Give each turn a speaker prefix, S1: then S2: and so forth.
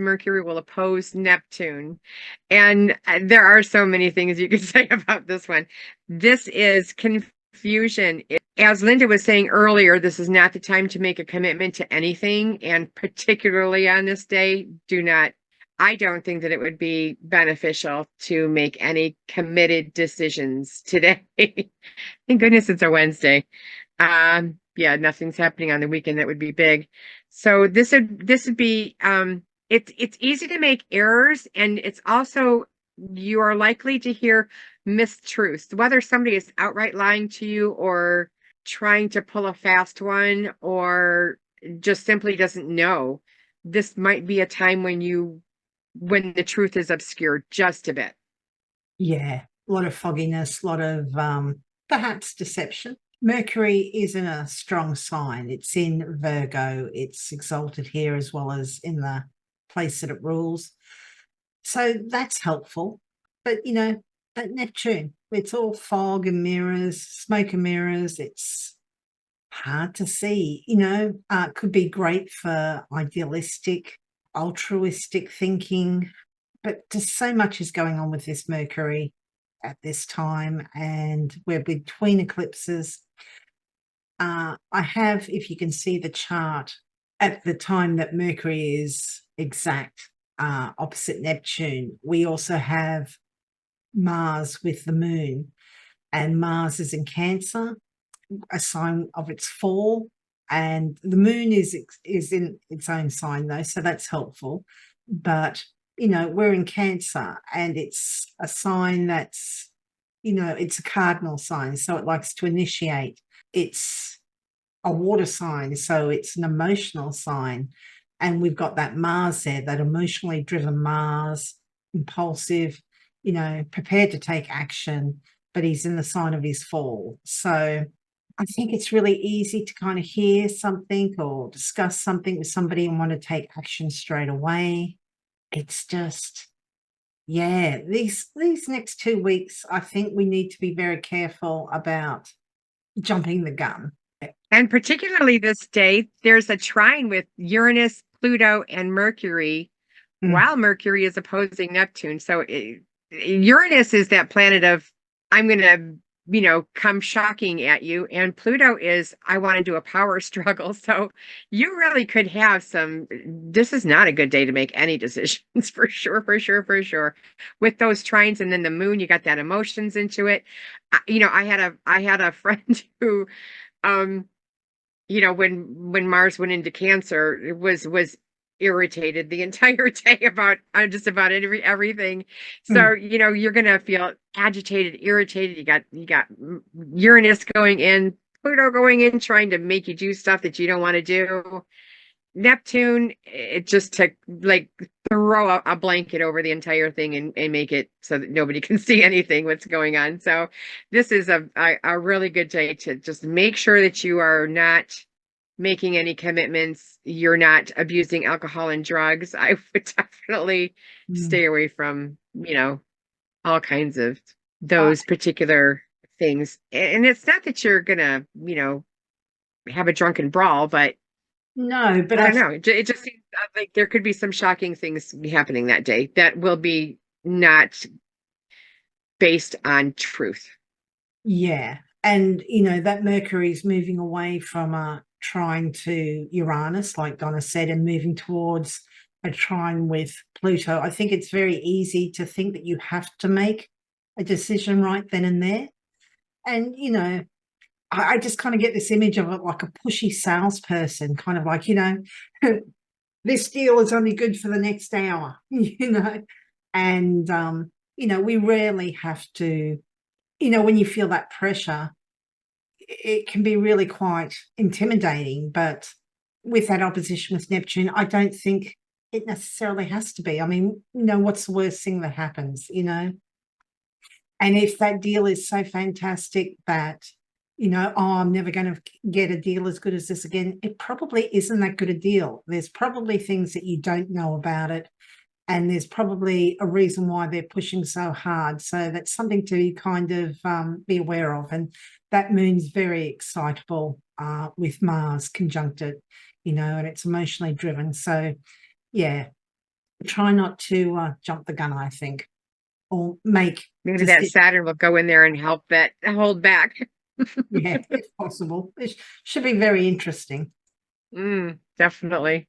S1: Mercury will oppose Neptune. And there are so many things you could say about this one. This is confusion. As Lynda was saying earlier, this is not the time to make a commitment to anything. And particularly on this day, I don't think that it would be beneficial to make any committed decisions today. Thank goodness it's a Wednesday. Yeah, nothing's happening on the weekend that would be big. So this would be it's easy to make errors, and it's also you are likely to hear mistruths, whether somebody is outright lying to you or trying to pull a fast one or just simply doesn't know. This might be a time when the truth is obscured just a bit.
S2: Yeah, a lot of fogginess, a lot of perhaps deception. Mercury is in a strong sign. It's in Virgo. It's exalted here as well as in the place that it rules. So that's helpful. But, that Neptune, it's all fog and mirrors, smoke and mirrors. It's hard to see, could be great for idealistic, altruistic thinking. But just so much is going on with this Mercury at this time, and we're between eclipses. I have, if you can see the chart, at the time that Mercury is exact opposite Neptune, we also have Mars with the moon, and Mars is in Cancer, a sign of its fall, and the moon is in its own sign though, so that's helpful. But we're in Cancer, and it's a sign that's it's a cardinal sign, so it likes to initiate. It's a water sign, so it's an emotional sign, and we've got that Mars there, that emotionally driven Mars, impulsive, prepared to take action, but he's in the sign of his fall. So I think it's really easy to kind of hear something or discuss something with somebody and want to take action straight away. It's just, yeah, these next 2 weeks, I think we need to be very careful about jumping the gun.
S1: And particularly this day, there's a trine with Uranus, Pluto, and Mercury, while Mercury is opposing Neptune. So Uranus is that planet of, I'm going to, come shocking at you. And Pluto is, I want to do a power struggle. So you really could have this is not a good day to make any decisions for sure, for sure, for sure. With those trines and then the moon, you got that emotions into it. I had a friend who, when Mars went into Cancer, it was irritated the entire day about just about everything. So, you're gonna feel agitated, irritated. You got Uranus going in, Pluto going in, trying to make you do stuff that you don't want to do. Neptune, it just to like throw a blanket over the entire thing and make it so that nobody can see anything what's going on. So this is a really good day to just make sure that you are not making any commitments. You're not abusing alcohol and drugs. I would definitely stay away from, all kinds of those particular things. And it's not that you're gonna, have a drunken brawl, but
S2: no, but
S1: I don't know. It just seems like there could be some shocking things happening that day that will be not based on truth.
S2: Yeah. And, that Mercury is moving away from trine to Uranus, like Donna said, and moving towards a trine with Pluto. I think it's very easy to think that you have to make a decision right then and there. And, I just kind of get this image of it like a pushy salesperson, kind of like, this deal is only good for the next hour, and, we rarely have to, when you feel that pressure, it can be really quite intimidating. But with that opposition with Neptune, I don't think it necessarily has to be. I mean, what's the worst thing that happens, And if that deal is so fantastic that, I'm never going to get a deal as good as this again, it probably isn't that good a deal. There's probably things that you don't know about it, and there's probably a reason why they're pushing so hard. So that's something to kind of be aware of. And that moon's very excitable with Mars conjunct it, and it's emotionally driven. So, yeah, Try not to jump the gun, I think, or make
S1: Maybe that
S2: decisions.
S1: Saturn will go in there and help that hold back.
S2: Yeah, if possible. It should be very interesting.
S1: Definitely.